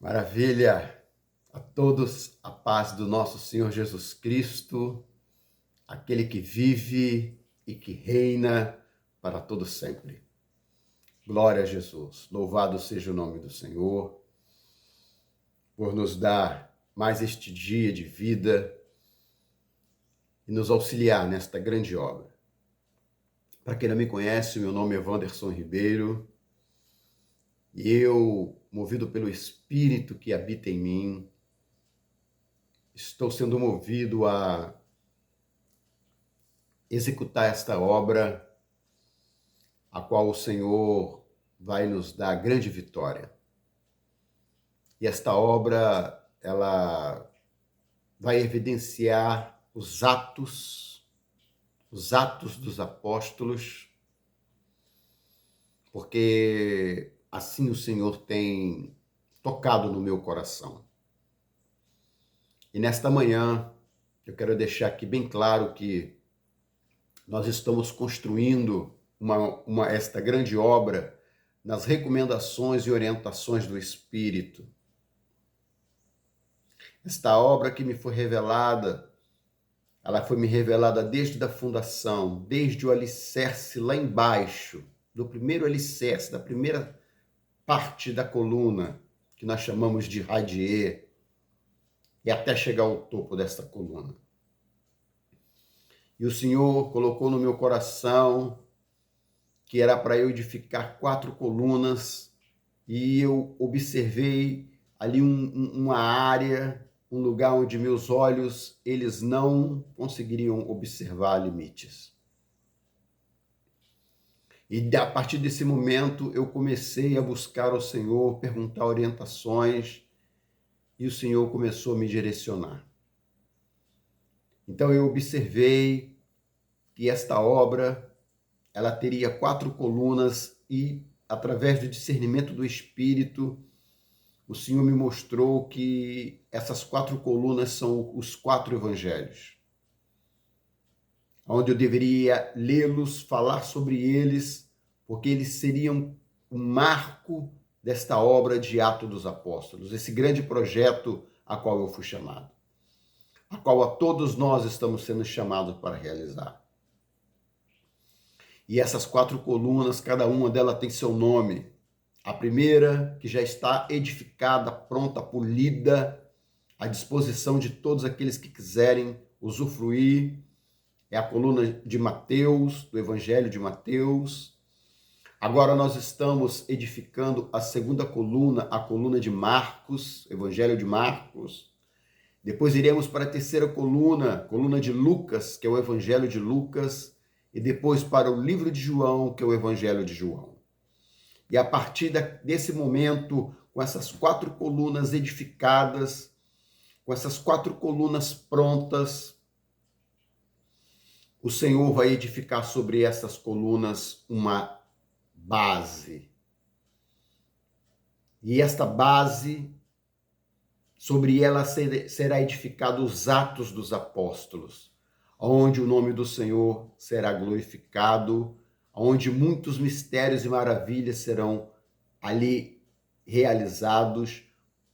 Maravilha! A todos a paz do nosso Senhor Jesus Cristo, aquele que vive e que reina para todo sempre. Glória a Jesus. Louvado seja o nome do Senhor por nos dar mais este dia de vida e nos auxiliar nesta grande obra. Para quem não me conhece, meu nome é Wanderson Ribeiro e eu, movido pelo Espírito que habita em mim, estou sendo movido a executar esta obra, a qual o Senhor vai nos dar grande vitória. E esta obra, ela vai evidenciar os atos dos apóstolos, porque assim o Senhor tem tocado no meu coração. E nesta manhã, eu quero deixar aqui bem claro que nós estamos construindo esta grande obra nas recomendações e orientações do Espírito. Esta obra que me foi revelada, ela foi me revelada desde a fundação, desde o alicerce lá embaixo, do primeiro alicerce, da primeira parte da coluna, que nós chamamos de radier, e até chegar ao topo desta coluna. E o Senhor colocou no meu coração que era para eu edificar 4 colunas, e eu observei ali uma área, um lugar onde meus olhos, eles não conseguiriam observar limites. E a partir desse momento eu comecei a buscar ao Senhor, perguntar orientações, e o Senhor começou a me direcionar. Então eu observei que esta obra, ela teria 4 colunas e, através do discernimento do Espírito, o Senhor me mostrou que essas 4 colunas são os 4 evangelhos, onde eu deveria lê-los, falar sobre eles, porque eles seriam o marco desta obra de Atos dos Apóstolos, esse grande projeto a qual eu fui chamado, a qual a todos nós estamos sendo chamados para realizar. E essas 4 colunas, cada uma delas tem seu nome. A primeira, que já está edificada, pronta, polida, à disposição de todos aqueles que quiserem usufruir, é a coluna de Mateus, do Evangelho de Mateus. Agora nós estamos edificando a segunda coluna, a coluna de Marcos, Evangelho de Marcos. Depois iremos para a terceira coluna de Lucas, que é o Evangelho de Lucas, e depois para o livro de João, que é o Evangelho de João. E a partir desse momento, com essas 4 colunas edificadas, com essas 4 colunas prontas, o Senhor vai edificar sobre essas colunas uma base. E esta base, sobre ela será edificado os Atos dos Apóstolos, onde o nome do Senhor será glorificado, onde muitos mistérios e maravilhas serão ali realizados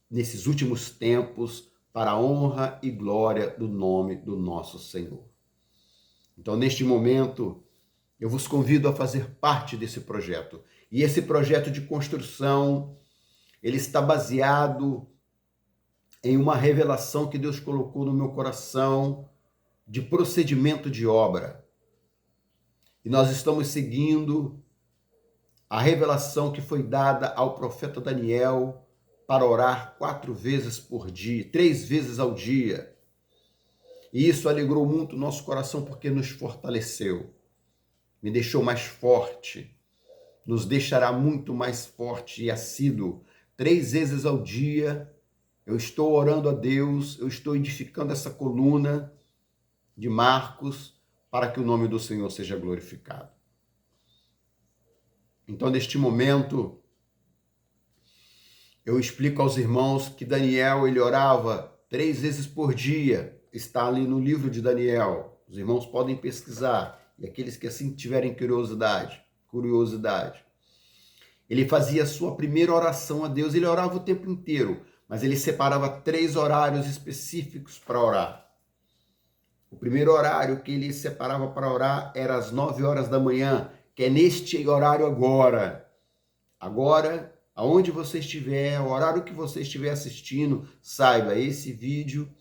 nesses últimos tempos para a honra e glória do nome do nosso Senhor. Então, neste momento, eu vos convido a fazer parte desse projeto. E esse projeto de construção, ele está baseado em uma revelação que Deus colocou no meu coração de procedimento de obra. E nós estamos seguindo a revelação que foi dada ao profeta Daniel para orar 4 vezes por dia, 3 vezes ao dia. E isso alegrou muito o nosso coração porque nos fortaleceu, me deixou mais forte, nos deixará muito mais forte e assíduo. 3 vezes ao dia eu estou orando a Deus, eu estou edificando essa coluna de Marcos para que o nome do Senhor seja glorificado. Então, neste momento, eu explico aos irmãos que Daniel, ele orava 3 vezes por dia, está ali no livro de Daniel. Os irmãos podem pesquisar, e aqueles que assim tiverem curiosidade. Ele fazia a sua primeira oração a Deus, ele orava o tempo inteiro, mas ele separava 3 horários específicos para orar. O primeiro horário que ele separava para orar era às 9 horas da manhã, que é neste horário agora. Agora, aonde você estiver, o horário que você estiver assistindo, saiba, esse vídeo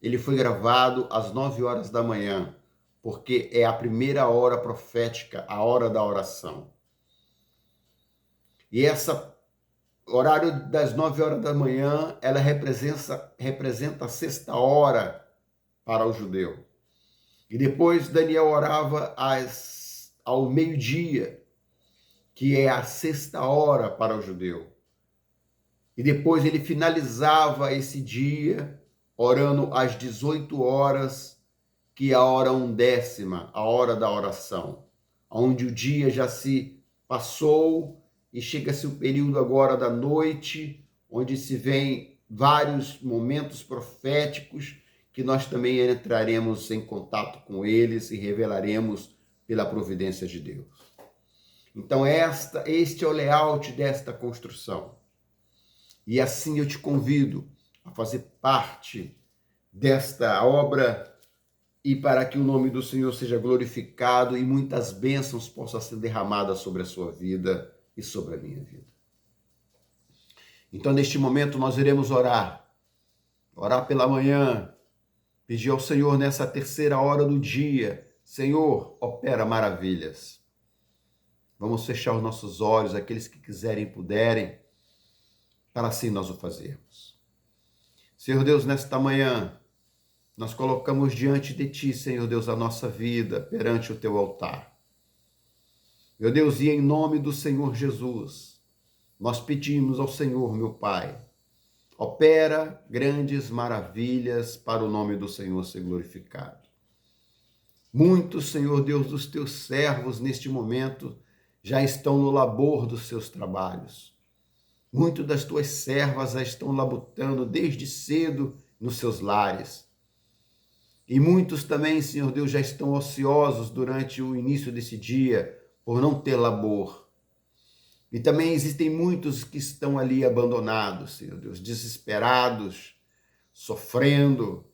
ele foi gravado às 9 horas da manhã, porque é a primeira hora profética, a hora da oração. E essa horário das 9 horas da manhã, ela representa a sexta hora para o judeu. E depois Daniel orava ao meio-dia, que é a sexta hora para o judeu. E depois ele finalizava esse dia orando às 18 horas, que é a hora 1/10, a hora da oração, onde o dia já se passou e chega-se o período agora da noite, onde se vem vários momentos proféticos que nós também entraremos em contato com eles e revelaremos pela providência de Deus. Então este é o layout desta construção. E assim eu te convido a fazer parte desta obra e para que o nome do Senhor seja glorificado e muitas bênçãos possam ser derramadas sobre a sua vida e sobre a minha vida. Então, neste momento, nós iremos orar pela manhã, pedir ao Senhor nessa terceira hora do dia, Senhor, opera maravilhas. Vamos fechar os nossos olhos, aqueles que quiserem e puderem, para assim nós o fazermos. Senhor Deus, nesta manhã, nós colocamos diante de Ti, Senhor Deus, a nossa vida perante o Teu altar. Meu Deus, e em nome do Senhor Jesus, nós pedimos ao Senhor, meu Pai, opera grandes maravilhas para o nome do Senhor ser glorificado. Muitos, Senhor Deus, dos Teus servos neste momento já estão no labor dos seus trabalhos. Muitas das Tuas servas já estão labutando desde cedo nos seus lares. E muitos também, Senhor Deus, já estão ociosos durante o início desse dia, por não ter labor. E também existem muitos que estão ali abandonados, Senhor Deus, desesperados, sofrendo,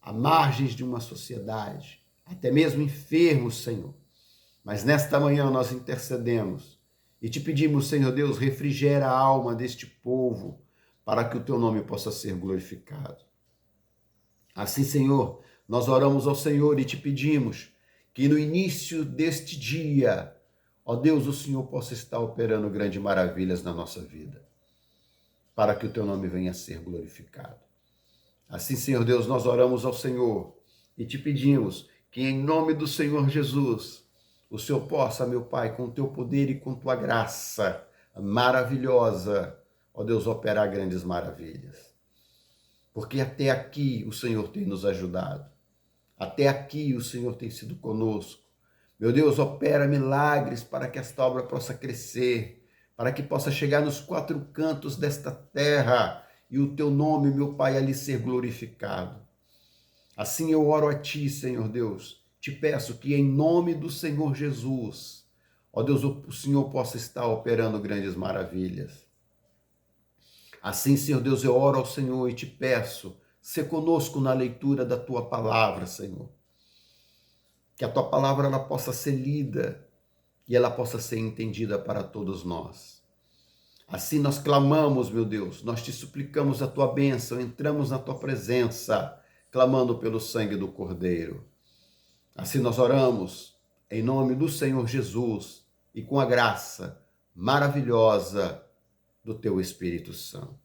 à margens de uma sociedade, até mesmo enfermos, Senhor. Mas nesta manhã nós intercedemos e te pedimos, Senhor Deus, refrigera a alma deste povo para que o teu nome possa ser glorificado. Assim, Senhor, nós oramos ao Senhor e te pedimos que no início deste dia, ó Deus, o Senhor possa estar operando grandes maravilhas na nossa vida, para que o teu nome venha a ser glorificado. Assim, Senhor Deus, nós oramos ao Senhor e te pedimos que em nome do Senhor Jesus, o Senhor possa, meu Pai, com o teu poder e com tua graça maravilhosa, ó Deus, operar grandes maravilhas. Porque até aqui o Senhor tem nos ajudado. Até aqui o Senhor tem sido conosco. Meu Deus, opera milagres para que esta obra possa crescer, para que possa chegar nos 4 cantos desta terra e o teu nome, meu Pai, ali ser glorificado. Assim eu oro a ti, Senhor Deus. Te peço que em nome do Senhor Jesus, ó Deus, o Senhor possa estar operando grandes maravilhas. Assim, Senhor Deus, eu oro ao Senhor e te peço, sê conosco na leitura da tua palavra, Senhor. Que a tua palavra ela possa ser lida e ela possa ser entendida para todos nós. Assim nós clamamos, meu Deus, nós te suplicamos a tua bênção, entramos na tua presença, clamando pelo sangue do Cordeiro. Assim nós oramos em nome do Senhor Jesus e com a graça maravilhosa do teu Espírito Santo.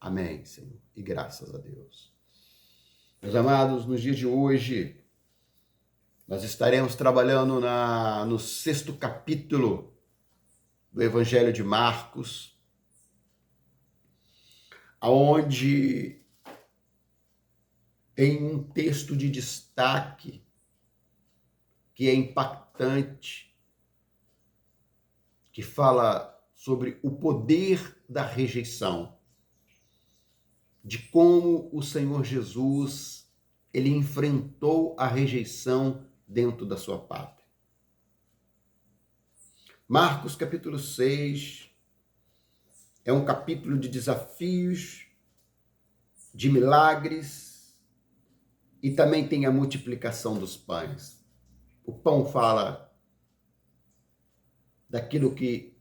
Amém, Senhor, e graças a Deus. Meus amados, nos dias de hoje, nós estaremos trabalhando no 6º capítulo do Evangelho de Marcos, onde tem um texto de destaque que é impactante, que fala sobre o poder da rejeição, de como o Senhor Jesus, ele enfrentou a rejeição dentro da sua pátria. Marcos capítulo 6 é um capítulo de desafios de milagres e também tem a multiplicação dos pães. O pão fala daquilo que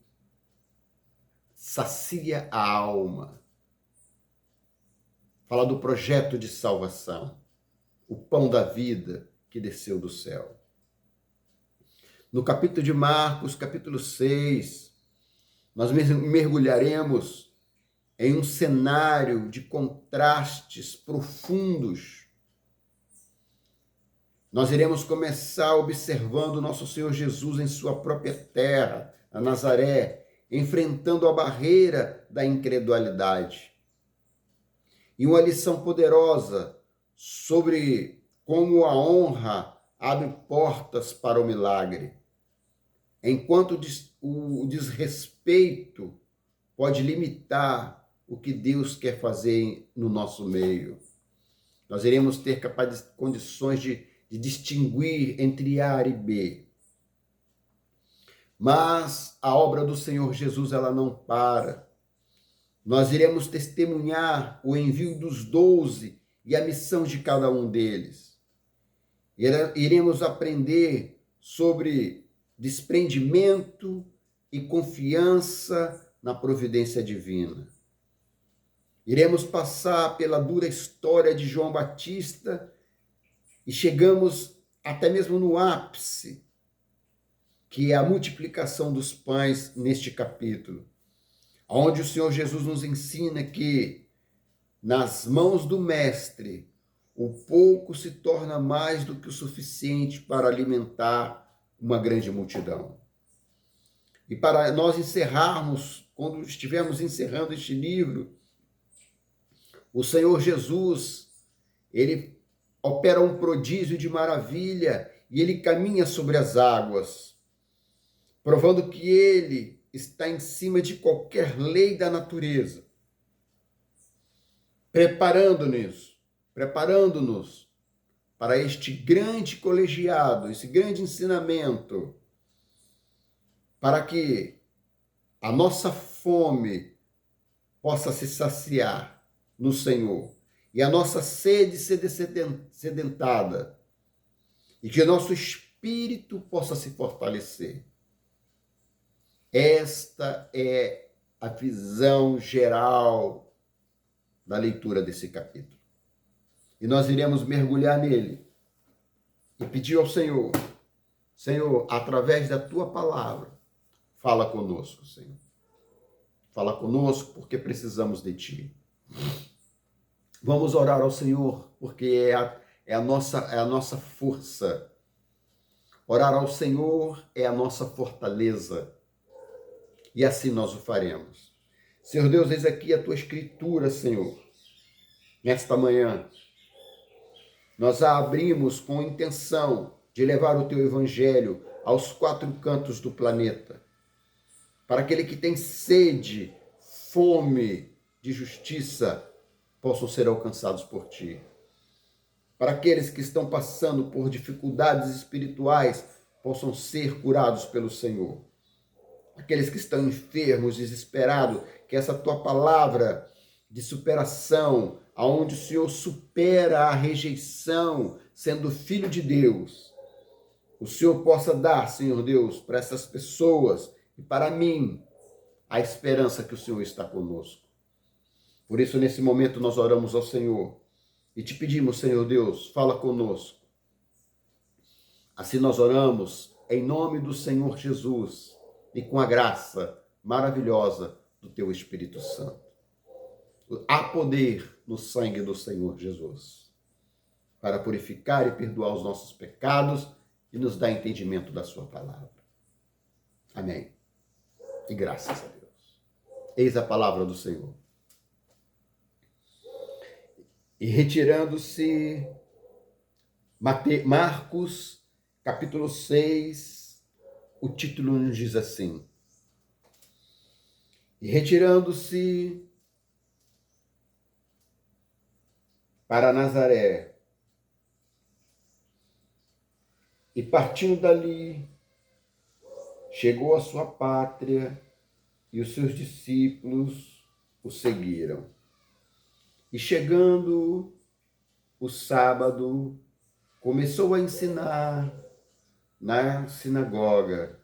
sacia a alma, fala do projeto de salvação, o pão da vida que desceu do céu. No capítulo de Marcos, capítulo 6, nós mergulharemos em um cenário de contrastes profundos. Nós iremos começar observando nosso Senhor Jesus em sua própria terra, a Nazaré, enfrentando a barreira da incredulidade. E uma lição poderosa sobre como a honra abre portas para o milagre, enquanto o desrespeito pode limitar o que Deus quer fazer no nosso meio. Nós iremos ter condições de distinguir entre A e B. Mas a obra do Senhor Jesus, ela não para. Nós iremos testemunhar o envio dos 12 e a missão de cada um deles. Iremos aprender sobre desprendimento e confiança na providência divina. Iremos passar pela dura história de João Batista e chegamos até mesmo no ápice, que é a multiplicação dos pães neste capítulo, onde o Senhor Jesus nos ensina que nas mãos do Mestre o pouco se torna mais do que o suficiente para alimentar uma grande multidão. E para nós encerrarmos, quando estivermos encerrando este livro, o Senhor Jesus, ele opera um prodígio de maravilha e ele caminha sobre as águas, provando que ele está em cima de qualquer lei da natureza, preparando-nos para este grande colegiado, esse grande ensinamento, para que a nossa fome possa se saciar no Senhor e a nossa sede ser sedentada e que o nosso espírito possa se fortalecer. Esta é a visão geral da leitura desse capítulo. E nós iremos mergulhar nele e pedir ao Senhor, Senhor, através da tua palavra, fala conosco, Senhor. Fala conosco porque precisamos de ti. Vamos orar ao Senhor porque é a nossa força. Orar ao Senhor é a nossa fortaleza. E assim nós o faremos. Senhor Deus, eis aqui a tua escritura, Senhor. Nesta manhã, nós a abrimos com a intenção de levar o teu evangelho aos 4 cantos do planeta. Para aquele que tem sede, fome de justiça, possam ser alcançados por ti. Para aqueles que estão passando por dificuldades espirituais, possam ser curados pelo Senhor. Aqueles que estão enfermos, desesperados, que essa tua palavra de superação, aonde o Senhor supera a rejeição, sendo filho de Deus, o Senhor possa dar, Senhor Deus, para essas pessoas e para mim, a esperança que o Senhor está conosco. Por isso, nesse momento, nós oramos ao Senhor e te pedimos, Senhor Deus, fala conosco. Assim nós oramos em nome do Senhor Jesus e com a graça maravilhosa do teu Espírito Santo. Há poder no sangue do Senhor Jesus para purificar e perdoar os nossos pecados e nos dar entendimento da sua palavra. Amém. E graças a Deus. Eis a palavra do Senhor. E retirando-se, Marcos, capítulo 6, o título nos diz assim: e retirando-se para Nazaré, e partindo dali, chegou à sua pátria, e os seus discípulos o seguiram. E chegando o sábado, começou a ensinar na sinagoga.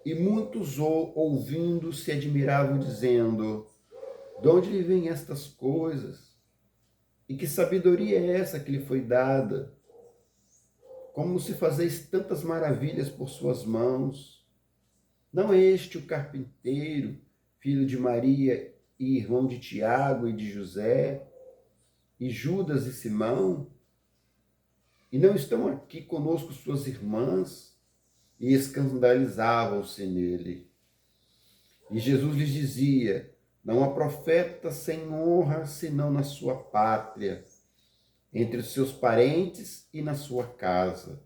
E muitos ouvindo se admiravam, dizendo: de onde lhe vêm estas coisas? E que sabedoria é essa que lhe foi dada? Como se fazeis tantas maravilhas por suas mãos? Não é este o carpinteiro, filho de Maria e irmão de Tiago e de José, e Judas e Simão? E não estão aqui conosco suas irmãs? E escandalizavam-se nele. E Jesus lhes dizia: não há profeta sem honra senão na sua pátria, entre os seus parentes e na sua casa.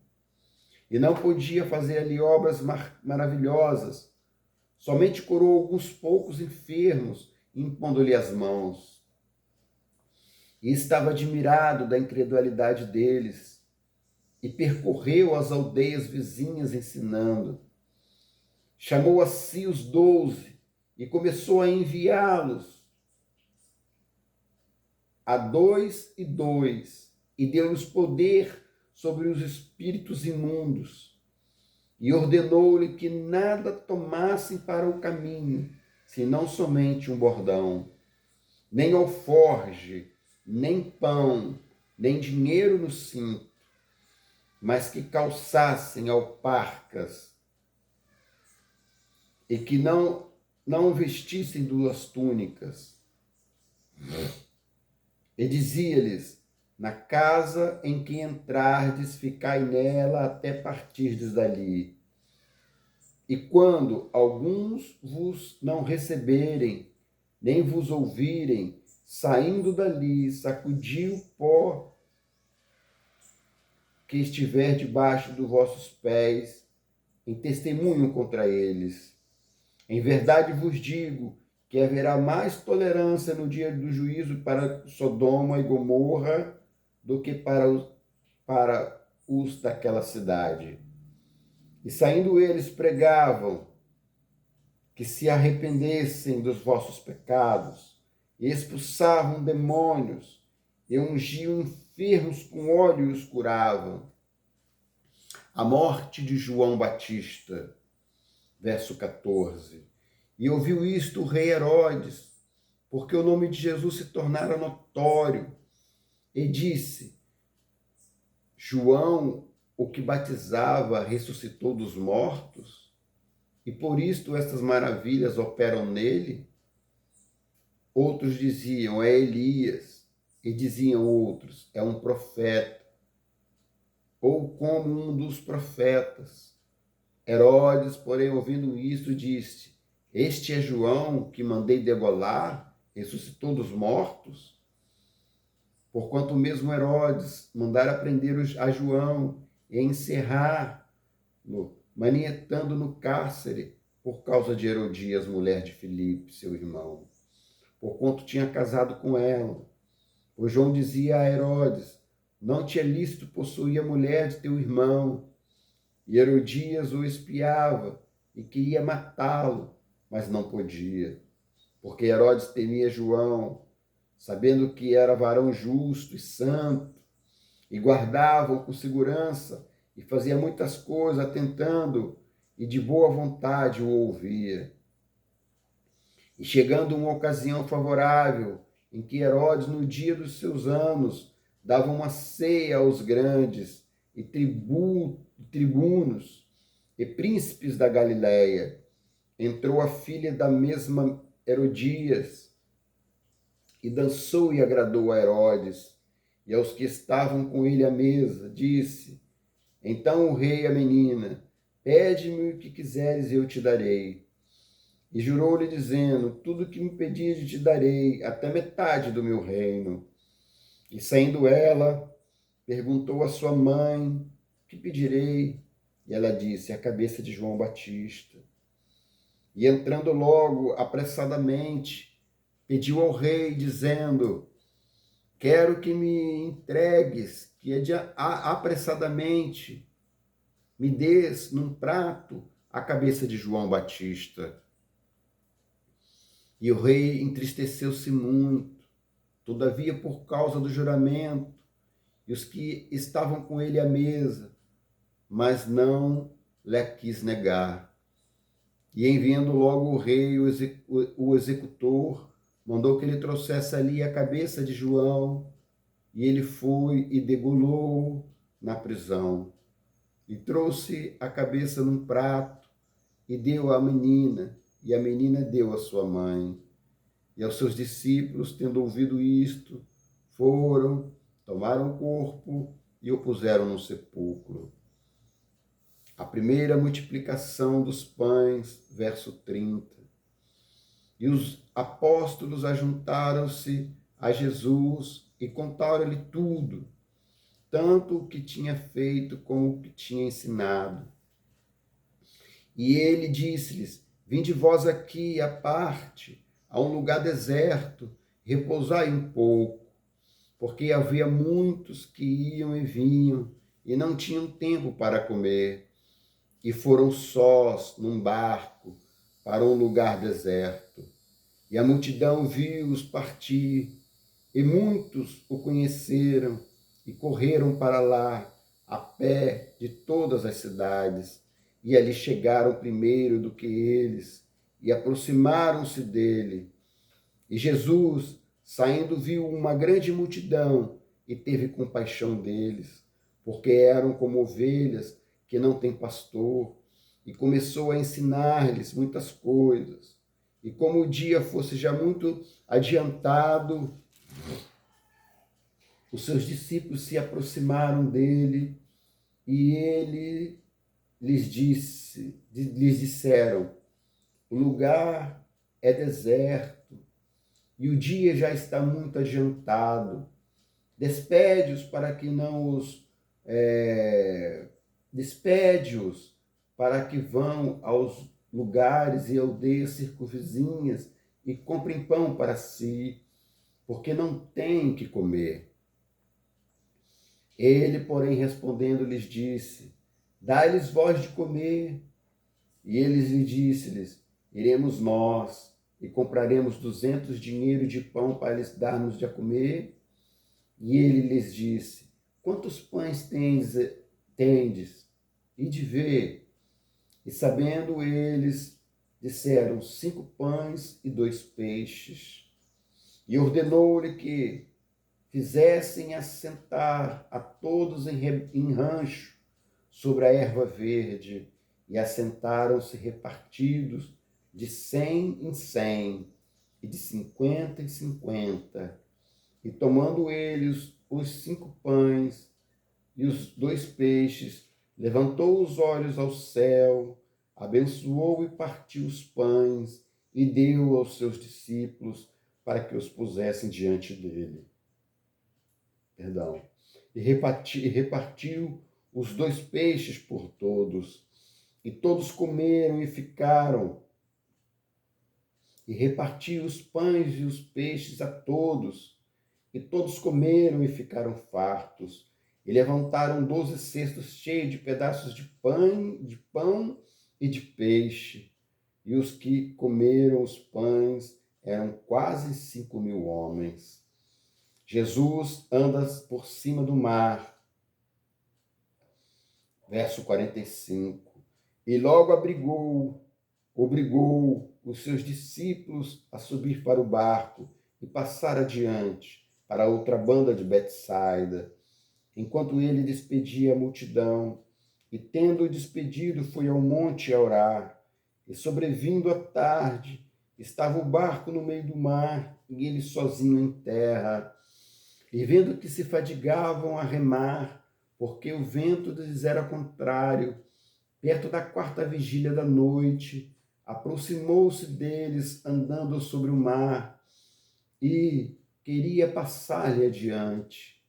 E não podia fazer ali obras maravilhosas, somente curou alguns poucos enfermos, impondo-lhe as mãos. E estava admirado da incredulidade deles, e percorreu as aldeias vizinhas ensinando. Chamou a si os 12 e começou a enviá-los a 2 e 2, e deu-lhes poder sobre os espíritos imundos, e ordenou-lhe que nada tomassem para o caminho, senão somente um bordão, nem alforge, nem pão, nem dinheiro no cinto, mas que calçassem alparcas, e que não vestissem 2 túnicas. E dizia-lhes: na casa em que entrardes, ficai nela até partirdes dali. E quando alguns vos não receberem, nem vos ouvirem, saindo dali, sacudi o pó que estiver debaixo dos vossos pés, em testemunho contra eles. Em verdade vos digo que haverá mais tolerância no dia do juízo para Sodoma e Gomorra do que para os daquela cidade. E saindo eles pregavam que se arrependessem dos vossos pecados, e expulsavam demônios, e ungiam enfermos com óleo e os curavam. A morte de João Batista, verso 14. E ouviu isto o rei Herodes, porque o nome de Jesus se tornara notório, e disse: João, o que batizava, ressuscitou dos mortos, e por isto estas maravilhas operam nele? Outros diziam: é Elias, e diziam outros: é um profeta, ou como um dos profetas. Herodes, porém, ouvindo isto, disse: este é João, que mandei degolar, ressuscitou dos mortos? Porquanto mesmo Herodes mandara prender a João e encerrar-no, manietando no cárcere, por causa de Herodias, mulher de Filipe, seu irmão, porquanto tinha casado com ela. Pois João dizia a Herodes: não te é lícito possuir a mulher de teu irmão. E Herodias o espiava e queria matá-lo, mas não podia, porque Herodes temia João, sabendo que era varão justo e santo, e guardava-o com segurança, e fazia muitas coisas, atentando, e de boa vontade o ouvia. E chegando uma ocasião favorável, em que Herodes, no dia dos seus anos, dava uma ceia aos grandes e tribunos e príncipes da Galiléia, entrou a filha da mesma Herodias, e dançou e agradou a Herodes, e aos que estavam com ele à mesa, disse: então o rei à menina: pede-me o que quiseres e eu te darei. E jurou-lhe, dizendo: tudo que me pedires te darei, até metade do meu reino. E saindo ela, perguntou à sua mãe: que pedirei? E ela disse: a cabeça de João Batista. E entrando logo, apressadamente, pediu ao rei, dizendo: quero que me entregues, que apressadamente me des num prato a cabeça de João Batista. E o rei entristeceu-se muito Todavia, por causa do juramento, e os que estavam com ele à mesa, mas não lhe quis negar. E enviando logo o rei, o executor, mandou que ele trouxesse ali a cabeça de João, e ele foi e degolou na prisão. E trouxe a cabeça num prato, e deu à menina, e a menina deu à sua mãe. E aos seus discípulos, tendo ouvido isto, foram, tomaram o corpo e o puseram no sepulcro. A primeira multiplicação dos pães, verso 30. E os apóstolos ajuntaram-se a Jesus e contaram-lhe tudo, tanto o que tinha feito como o que tinha ensinado. E ele disse-lhes: Vinde vós aqui à parte, a um lugar deserto, repousai um pouco, porque havia muitos que iam e vinham e não tinham tempo para comer, e foram sós num barco para um lugar deserto. E a multidão viu-os partir, e muitos o conheceram e correram para lá, a pé de todas as cidades, e ali chegaram primeiro do que eles, e aproximaram-se dele. E Jesus, saindo, viu uma grande multidão e teve compaixão deles, porque eram como ovelhas que não têm pastor, e começou a ensinar-lhes muitas coisas. E como o dia fosse já muito adiantado, os seus discípulos se aproximaram dele e ele lhes disseram: o lugar é deserto e o dia já está muito adiantado. Despede-os para que não os despede-os para que vão aos lugares e aldeias circunvizinhas e comprem pão para si, porque não têm que comer. Ele, porém, respondendo, lhes disse: Dai-lhes vós de comer. E eles lhe disse-lhes: Iremos nós e compraremos 200 dinheiros de pão para lhes darmos de a comer. E ele lhes disse: Quantos pães tendes? E de ver. E sabendo eles, disseram: 5 pães e 2 peixes. E ordenou-lhe que fizessem assentar a todos em rancho sobre a erva verde, e assentaram-se repartidos de 100 em 100 e de 50 em 50. E tomando eles os 5 pães e os 2 peixes, levantou os olhos ao céu, abençoou e partiu os pães e deu aos seus discípulos para que os pusessem diante dele. E repartiu os 2 peixes por todos, e todos comeram e ficaram. E repartiu os pães e os peixes a todos, e todos comeram e ficaram fartos. E levantaram 12 cestos cheios de pedaços de pão e de peixe. E os que comeram os pães eram quase 5.000 homens. Jesus anda por cima do mar. Verso 45. E logo obrigou os seus discípulos a subir para o barco e passar adiante para a outra banda de Betsaida, enquanto ele despedia a multidão. E tendo-o despedido, foi ao monte a orar. E sobrevindo a tarde, estava o barco no meio do mar e ele sozinho em terra. E vendo que se fadigavam a remar, porque o vento lhes era contrário, perto da 4ª vigília da noite, aproximou-se deles andando sobre o mar e queria passar-lhe adiante.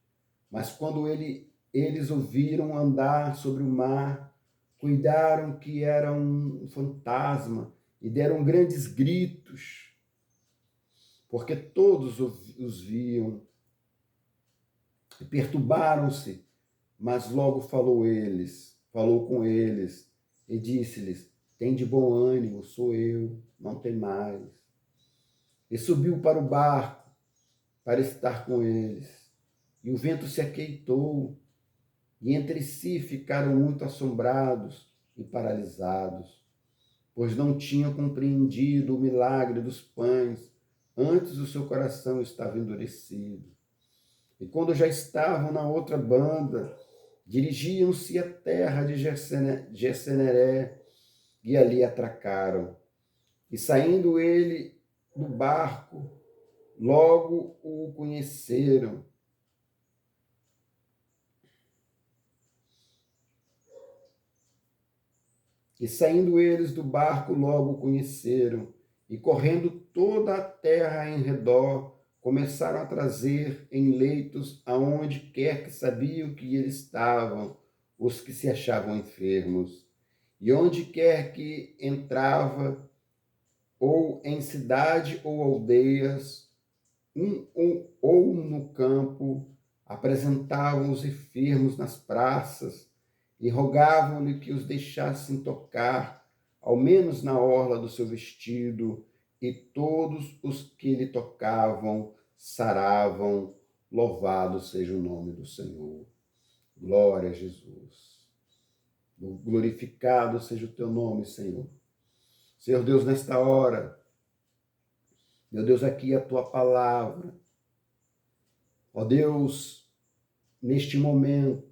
Mas quando eles ouviram andar sobre o mar, cuidaram que era um fantasma e deram grandes gritos, porque todos os viam. E perturbaram-se, mas logo falou com eles, e disse-lhes: Tende bom ânimo, sou eu, não temais. E subiu para o barco, para estar com eles. E o vento se aquietou, e entre si ficaram muito assombrados e paralisados, pois não tinham compreendido o milagre dos pães, antes o seu coração estava endurecido. E quando já estavam na outra banda, dirigiam-se à terra de Gesseneré, e ali atracaram. E saindo ele do barco, logo o conheceram. E saindo eles do barco, logo o conheceram, e correndo toda a terra em redor, começaram a trazer em leitos aonde quer que sabiam que eles estavam, os que se achavam enfermos. E onde quer que entrava, ou em cidade ou aldeias, ou no campo, apresentavam os enfermos nas praças e rogavam-lhe que os deixassem tocar, ao menos na orla do seu vestido, e todos os que lhe tocavam saravam. Louvado seja o nome do Senhor. Glória a Jesus. Glorificado seja o teu nome, Senhor. Senhor Deus, nesta hora, meu Deus, aqui é a tua palavra. Ó Deus, neste momento,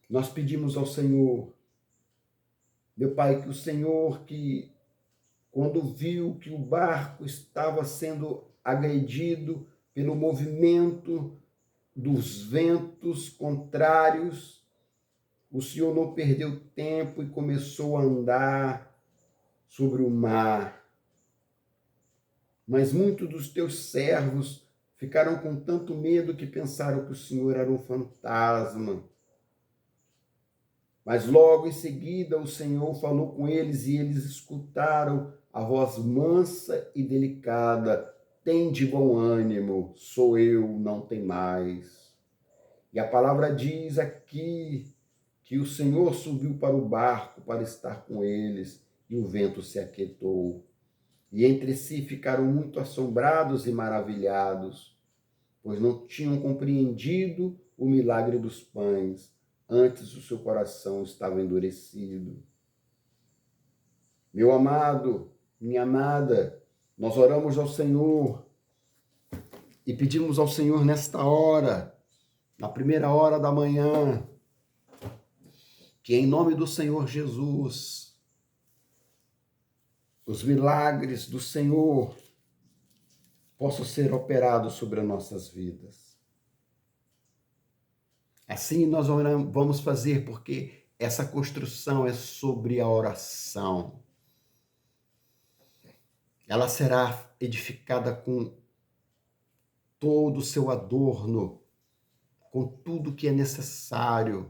nós pedimos ao Senhor, meu Pai, que o Senhor, que quando viu que o barco estava sendo agredido pelo movimento dos ventos contrários, o Senhor não perdeu tempo e começou a andar sobre o mar. Mas muitos dos teus servos ficaram com tanto medo que pensaram que o Senhor era um fantasma. Mas logo em seguida o Senhor falou com eles e eles escutaram a voz mansa e delicada: "Tende bom ânimo, sou eu, não tem mais." E a palavra diz aqui que o Senhor subiu para o barco para estar com eles e o vento se aquietou. E entre si ficaram muito assombrados e maravilhados, pois não tinham compreendido o milagre dos pães. Antes o seu coração estava endurecido. Meu amado, minha amada, nós oramos ao Senhor e pedimos ao Senhor nesta hora, na primeira hora da manhã, que em nome do Senhor Jesus, os milagres do Senhor possam ser operados sobre as nossas vidas. Assim nós vamos fazer, porque essa construção é sobre a oração. Ela será edificada com todo o seu adorno, com tudo que é necessário,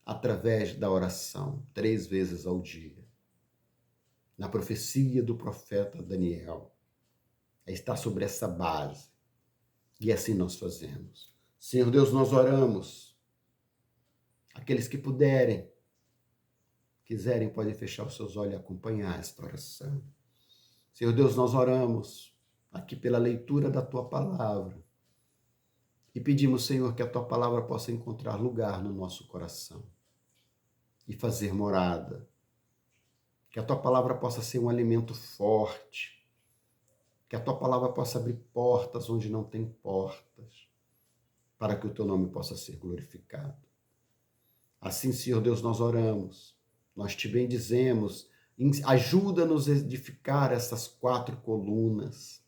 através da oração, 3 vezes ao dia. Na profecia do profeta Daniel, está sobre essa base. E assim nós fazemos. Senhor Deus, nós oramos. Aqueles que quiserem, podem fechar os seus olhos e acompanhar esta oração. Senhor Deus, nós oramos aqui pela leitura da tua palavra e pedimos, Senhor, que a tua palavra possa encontrar lugar no nosso coração e fazer morada. Que a tua palavra possa ser um alimento forte. Que a tua palavra possa abrir portas onde não tem portas, para que o teu nome possa ser glorificado. Assim, Senhor Deus, nós oramos, nós te bendizemos, ajuda-nos a edificar essas 4 colunas,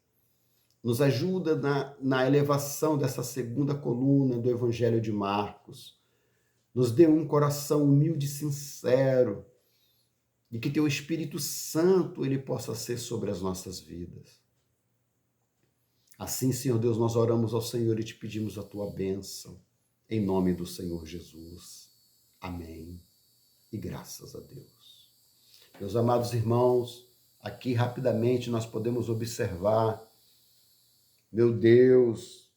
nos ajuda na elevação dessa 2ª coluna do Evangelho de Marcos, nos dê um coração humilde e sincero, e que teu Espírito Santo ele possa ser sobre as nossas vidas. Assim, Senhor Deus, nós oramos ao Senhor e te pedimos a tua bênção, em nome do Senhor Jesus. Amém. E graças a Deus. Meus amados irmãos, aqui rapidamente nós podemos observar, meu Deus,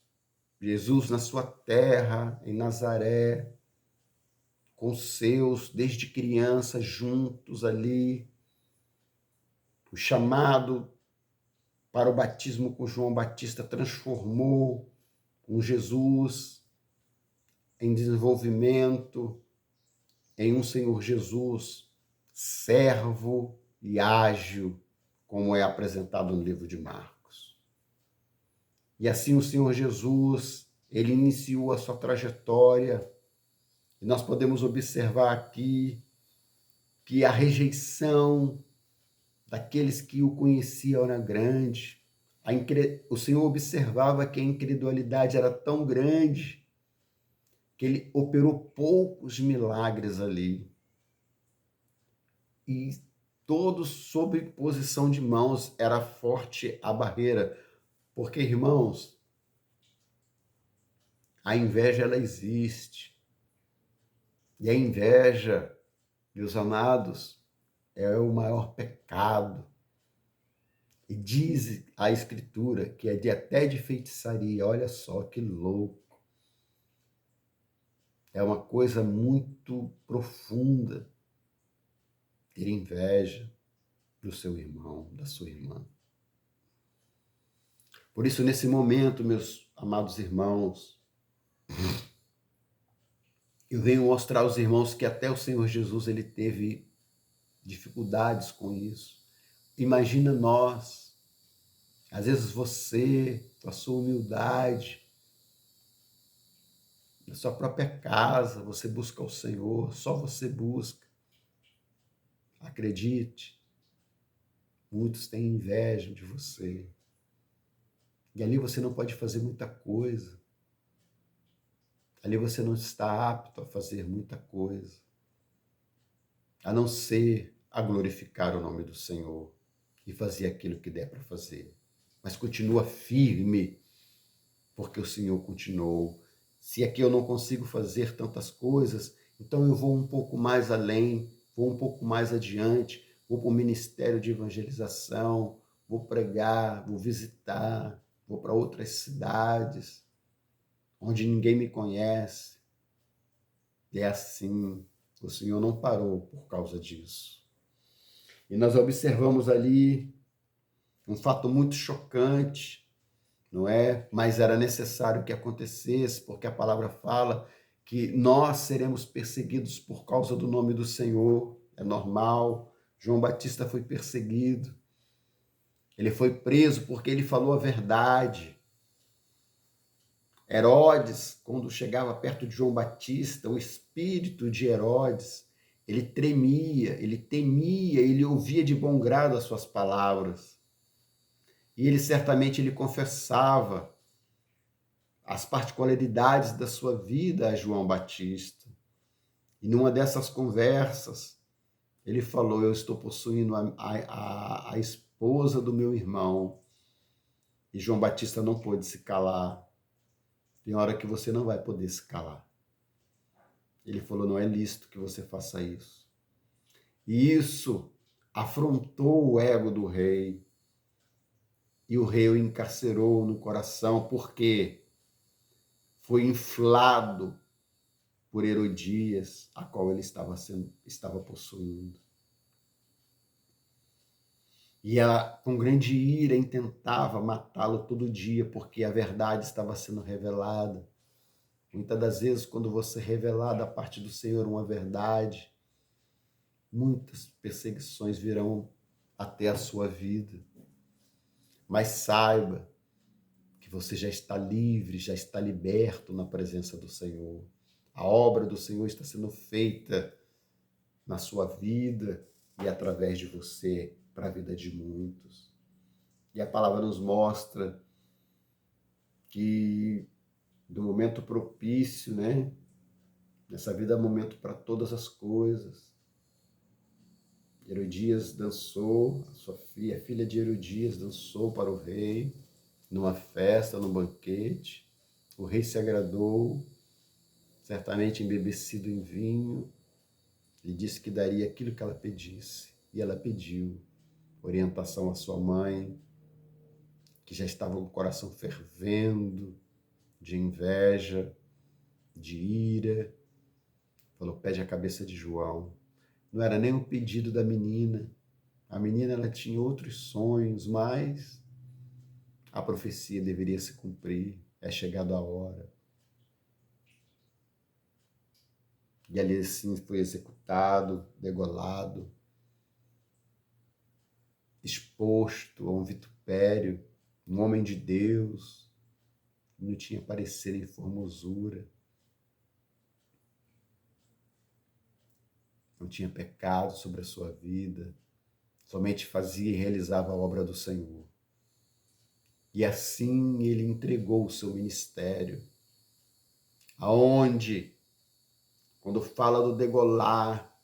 Jesus na sua terra, em Nazaré, com seus, desde criança, juntos ali, o chamado para o batismo com João Batista transformou um Jesus em desenvolvimento, em um Senhor Jesus servo e ágil, como é apresentado no livro de Marcos. E assim o Senhor Jesus, ele iniciou a sua trajetória, e nós podemos observar aqui que a rejeição daqueles que o conheciam era grande. O Senhor observava que a incredulidade era tão grande que ele operou poucos milagres ali. E todos sob posição de mãos, era forte a barreira. Porque, irmãos, a inveja ela existe. E a inveja, meus amados, é o maior pecado. E diz a Escritura que é até de feitiçaria. Olha só que louco. É uma coisa muito profunda ter inveja do seu irmão, da sua irmã. Por isso, nesse momento, meus amados irmãos, eu venho mostrar aos irmãos que até o Senhor Jesus ele teve dificuldades com isso. Imagina nós, às vezes você, com a sua humildade, na sua própria casa, você busca o Senhor, só você busca. Acredite, muitos têm inveja de você. E ali você não pode fazer muita coisa. Ali você não está apto a fazer muita coisa, a não ser a glorificar o nome do Senhor e fazer aquilo que der para fazer. Mas continua firme, porque o Senhor continuou. Se aqui eu não consigo fazer tantas coisas, então eu vou um pouco mais além, vou um pouco mais adiante, vou para o ministério de evangelização, vou pregar, vou visitar, vou para outras cidades, onde ninguém me conhece. E é assim, o Senhor não parou por causa disso. E nós observamos ali um fato muito chocante, não é? Mas era necessário que acontecesse, porque a palavra fala que nós seremos perseguidos por causa do nome do Senhor. É normal. João Batista foi perseguido. Ele foi preso porque ele falou a verdade. Herodes, quando chegava perto de João Batista, o espírito de Herodes, ele tremia, ele temia, ele ouvia de bom grado as suas palavras. E ele certamente ele confessava as particularidades da sua vida a João Batista. E numa dessas conversas, ele falou: eu estou possuindo a esposa do meu irmão. E João Batista não pôde se calar. Tem hora que você não vai poder se calar. Ele falou: não é lícito que você faça isso. E isso afrontou o ego do rei. E o rei o encarcerou no coração, porque foi inflado por Herodias, a qual ele estava possuindo. E ela, com grande ira, intentava matá-lo todo dia, porque a verdade estava sendo revelada. Muitas das vezes, quando você revelar da parte do Senhor uma verdade, muitas perseguições virão até a sua vida. Mas saiba que você já está livre, já está liberto na presença do Senhor. A obra do Senhor está sendo feita na sua vida e através de você para a vida de muitos. E a palavra nos mostra que do momento propício, né? Nessa vida é momento para todas as coisas. Herodias dançou, a filha de Herodias dançou para o rei, numa festa, num banquete. O rei se agradou, certamente embebecido em vinho. Ele disse que daria aquilo que ela pedisse. E ela pediu orientação à sua mãe, que já estava com o coração fervendo de inveja, de ira. Falou: pede a cabeça de João. Não era nem um pedido da menina. A menina ela tinha outros sonhos, mas A profecia deveria se cumprir, é chegada a hora. E ali assim foi executado, degolado, exposto a um vitupério, um homem de Deus, não tinha parecer em formosura, não tinha pecado sobre a sua vida, somente fazia e realizava a obra do Senhor. E assim ele entregou o seu ministério, aonde, quando fala do degolar,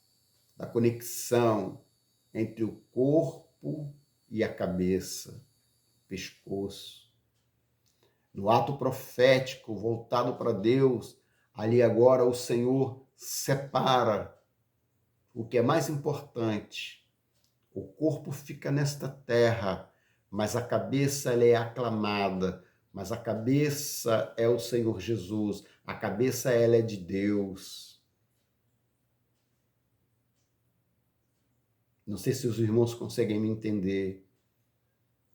da conexão entre o corpo e a cabeça, pescoço, no ato profético voltado para Deus, ali agora o Senhor separa o que é mais importante. O corpo fica nesta terra, mas a cabeça ela é aclamada, mas a cabeça é o Senhor Jesus, a cabeça ela é de Deus. Não sei se os irmãos conseguem me entender.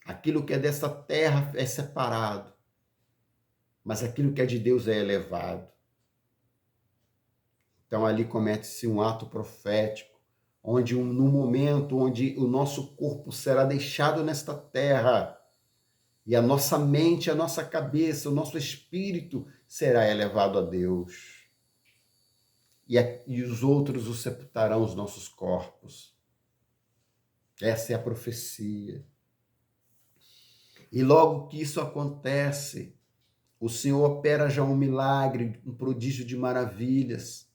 Aquilo que é desta terra é separado, mas aquilo que é de Deus é elevado. Então ali comete-se um ato profético, onde no momento onde o nosso corpo será deixado nesta terra, e a nossa mente, a nossa cabeça, o nosso espírito será elevado a Deus. E os outros os sepultarão os nossos corpos. Essa é a profecia. E logo que isso acontece, o Senhor opera já um milagre, um prodígio de maravilhas.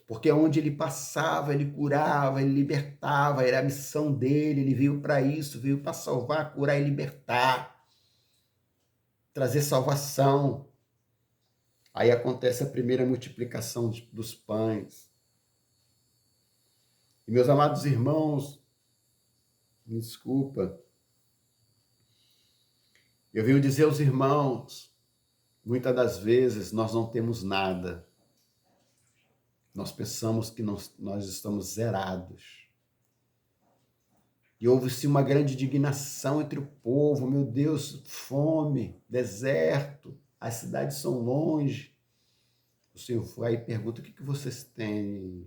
Porque onde ele passava, ele curava, ele libertava, era a missão dele, ele veio para isso, veio para salvar, curar e libertar, trazer salvação. Aí acontece a primeira multiplicação dos pães. E meus amados irmãos, me desculpa, eu venho dizer aos irmãos, muitas das vezes nós não temos nada. Nós pensamos que nós estamos zerados. E houve-se uma grande indignação entre o povo. Meu Deus, fome, deserto, as cidades são longe. O Senhor vai e pergunta, o que vocês têm?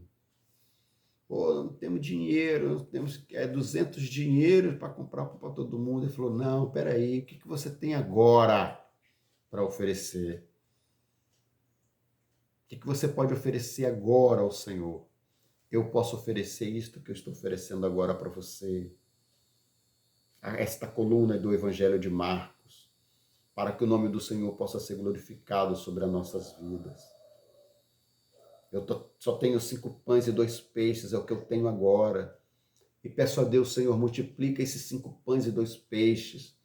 Pô, não temos dinheiro, não temos 200 dinheiros para comprar para todo mundo. Ele falou, não, peraí, o que você tem agora para oferecer? O que você pode oferecer agora ao Senhor? Eu posso oferecer isto que eu estou oferecendo agora para você. Esta coluna do Evangelho de Marcos, para que o nome do Senhor possa ser glorificado sobre as nossas vidas. Eu só tenho 5 pães e 2 peixes, é o que eu tenho agora. E peço a Deus, Senhor, multiplica esses 5 pães e 2 peixes.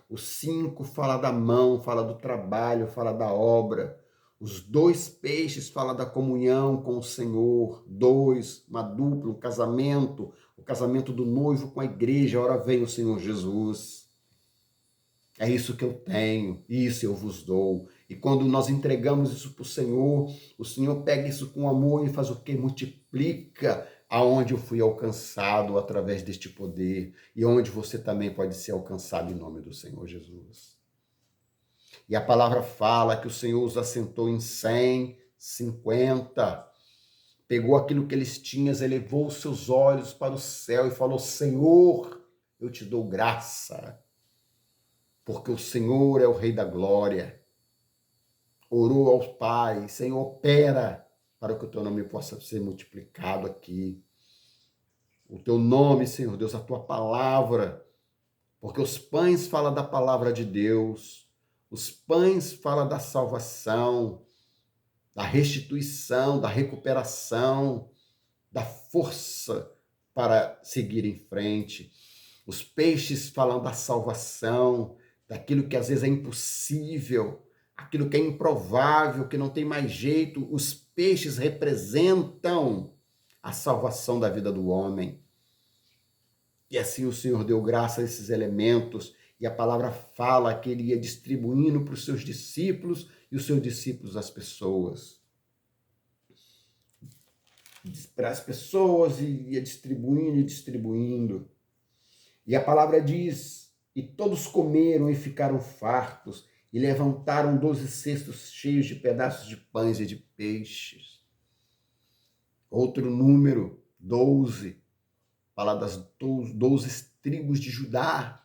Os 5 fala da mão, fala do trabalho, fala da obra. Os 2 peixes fala da comunhão com o Senhor. 2, uma dupla, um casamento, o casamento do noivo com a igreja. Ora vem o Senhor Jesus. É isso que eu tenho, isso eu vos dou. E quando nós entregamos isso para o Senhor pega isso com amor e faz o quê? Multiplica aonde eu fui alcançado através deste poder e onde você também pode ser alcançado em nome do Senhor Jesus. E a palavra fala que o Senhor os assentou em 100, 50, pegou aquilo que eles tinham, elevou os seus olhos para o céu e falou, Senhor, eu te dou graça, porque o Senhor é o Rei da Glória. Orou ao Pai, Senhor, opera para que o teu nome possa ser multiplicado aqui. O teu nome, Senhor Deus, a tua palavra, porque os pães falam da palavra de Deus, os pães falam da salvação, da restituição, da recuperação, da força para seguir em frente. Os peixes falam da salvação, daquilo que às vezes é impossível, aquilo que é improvável, que não tem mais jeito. Os peixes representam a salvação da vida do homem. E assim o Senhor deu graça a esses elementos, e a palavra fala que ele ia distribuindo para os seus discípulos, e os seus discípulos as pessoas. Para as pessoas, e ia distribuindo e distribuindo. E a palavra diz, E todos comeram e ficaram fartos, e levantaram 12 cestos cheios de pedaços de pães e de peixes. Outro número, 12, fala das 12 tribos de Judá,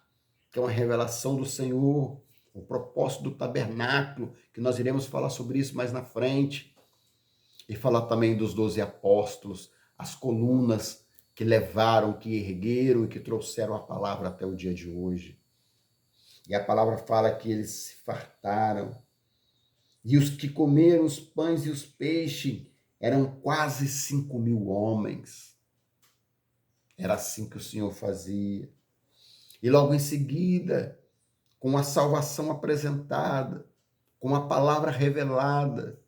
que é uma revelação do Senhor, o propósito do tabernáculo, que nós iremos falar sobre isso mais na frente. E fala também dos 12 apóstolos, as colunas que levaram, que ergueram e que trouxeram a palavra até o dia de hoje. E a palavra fala que eles se fartaram. E os que comeram os pães e os peixes eram quase 5.000 homens. Era assim que o Senhor fazia. E logo em seguida, com a salvação apresentada, com a palavra revelada,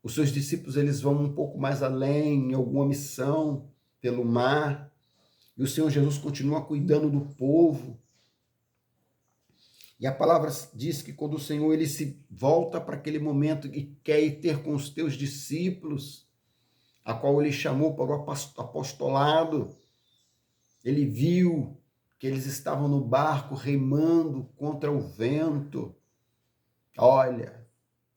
os seus discípulos eles vão um pouco mais além, em alguma missão pelo mar. E o Senhor Jesus continua cuidando do povo. E a palavra diz que quando o Senhor ele se volta para aquele momento e quer ir ter com os teus discípulos, a qual ele chamou para o apostolado, ele viu que eles estavam no barco remando contra o vento. Olha,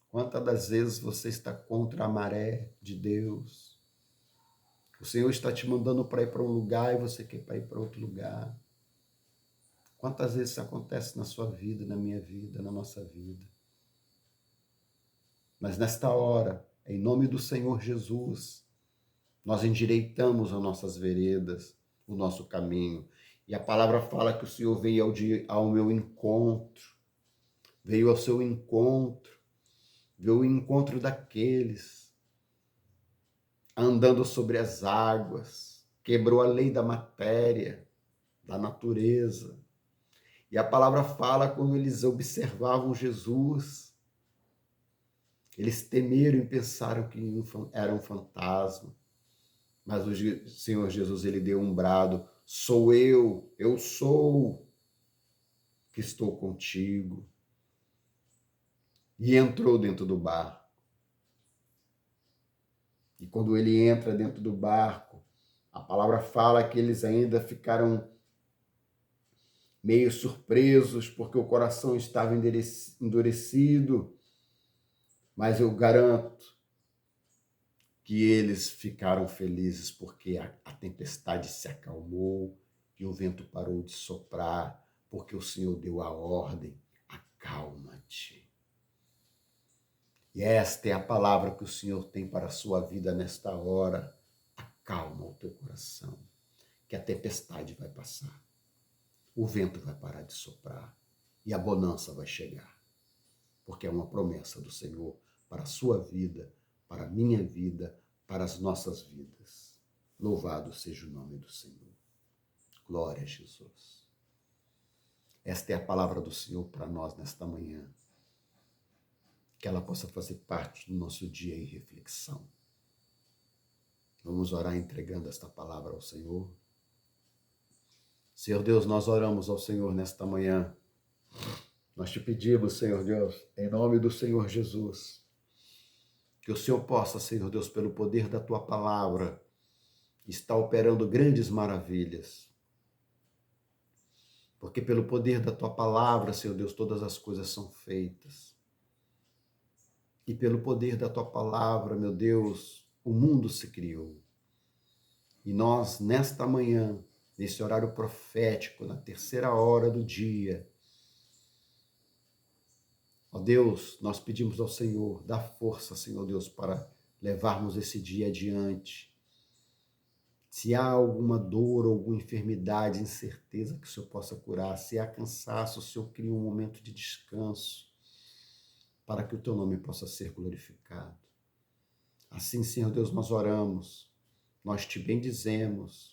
quantas das vezes você está contra a maré de Deus? O Senhor está te mandando para ir para um lugar e você quer ir para outro lugar. Quantas vezes isso acontece na sua vida, na minha vida, na nossa vida? Mas nesta hora, em nome do Senhor Jesus, nós endireitamos as nossas veredas, o nosso caminho. E a palavra fala que o Senhor veio ao meu encontro, veio ao seu encontro, veio ao encontro daqueles, andando sobre as águas, quebrou a lei da matéria, da natureza. E a palavra fala quando eles observavam Jesus, eles temeram e pensaram que era um fantasma. Mas o Senhor Jesus, ele deu um brado: sou eu sou que estou contigo. E entrou dentro do barco. E quando ele entra dentro do barco, a palavra fala que eles ainda ficaram meio surpresos, porque o coração estava endurecido. Mas eu garanto que eles ficaram felizes porque a tempestade se acalmou e o vento parou de soprar, porque o Senhor deu a ordem: acalma-te. E esta é a palavra que o Senhor tem para a sua vida nesta hora. Acalma o teu coração, que a tempestade vai passar, o vento vai parar de soprar e a bonança vai chegar, porque é uma promessa do Senhor para a sua vida, para a minha vida, para as nossas vidas. Louvado seja o nome do Senhor. Glória a Jesus. Esta é a palavra do Senhor para nós nesta manhã. Que ela possa fazer parte do nosso dia em reflexão. Vamos orar entregando esta palavra ao Senhor. Senhor Deus, nós oramos ao Senhor nesta manhã. Nós te pedimos, Senhor Deus, em nome do Senhor Jesus, que o Senhor possa, Senhor Deus, pelo poder da tua palavra, estar operando grandes maravilhas. Porque pelo poder da tua palavra, Senhor Deus, todas as coisas são feitas. E pelo poder da tua palavra, meu Deus, o mundo se criou. E nós, nesta manhã, nesse horário profético, na terceira hora do dia, ó Deus, nós pedimos ao Senhor, dá força, Senhor Deus, para levarmos esse dia adiante. Se há alguma dor, alguma enfermidade, incerteza que o Senhor possa curar, se há cansaço, o Senhor cria um momento de descanso, para que o teu nome possa ser glorificado. Assim, Senhor Deus, nós oramos, nós te bendizemos,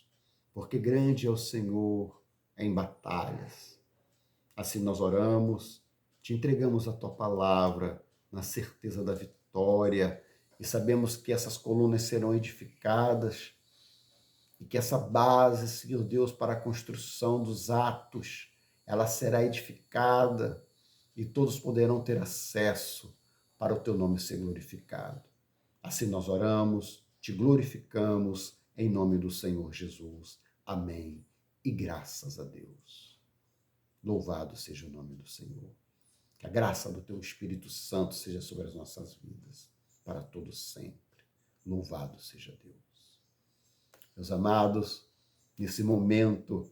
porque grande é o Senhor em batalhas. Assim nós oramos, te entregamos a tua palavra na certeza da vitória e sabemos que essas colunas serão edificadas e que essa base, Senhor Deus, para a construção dos atos, ela será edificada e todos poderão ter acesso para o teu nome ser glorificado. Assim nós oramos, te glorificamos, em nome do Senhor Jesus. Amém. E graças a Deus. Louvado seja o nome do Senhor. Que a graça do teu Espírito Santo seja sobre as nossas vidas, para todo sempre. Louvado seja Deus. Meus amados, nesse momento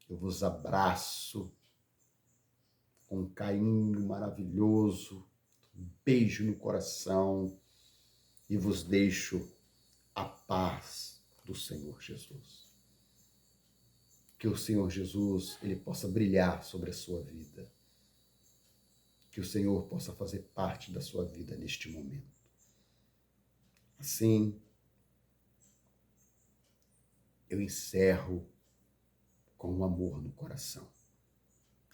eu vos abraço com um carinho maravilhoso, um beijo no coração e vos deixo a paz do Senhor Jesus. Que o Senhor Jesus, ele possa brilhar sobre a sua vida. Que o Senhor possa fazer parte da sua vida neste momento. Assim, eu encerro com um amor no coração.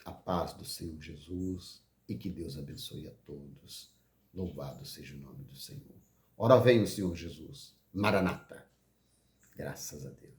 A paz do Senhor Jesus e que Deus abençoe a todos. Louvado seja o nome do Senhor. Ora vem o Senhor Jesus. Maranata. Graças a Deus.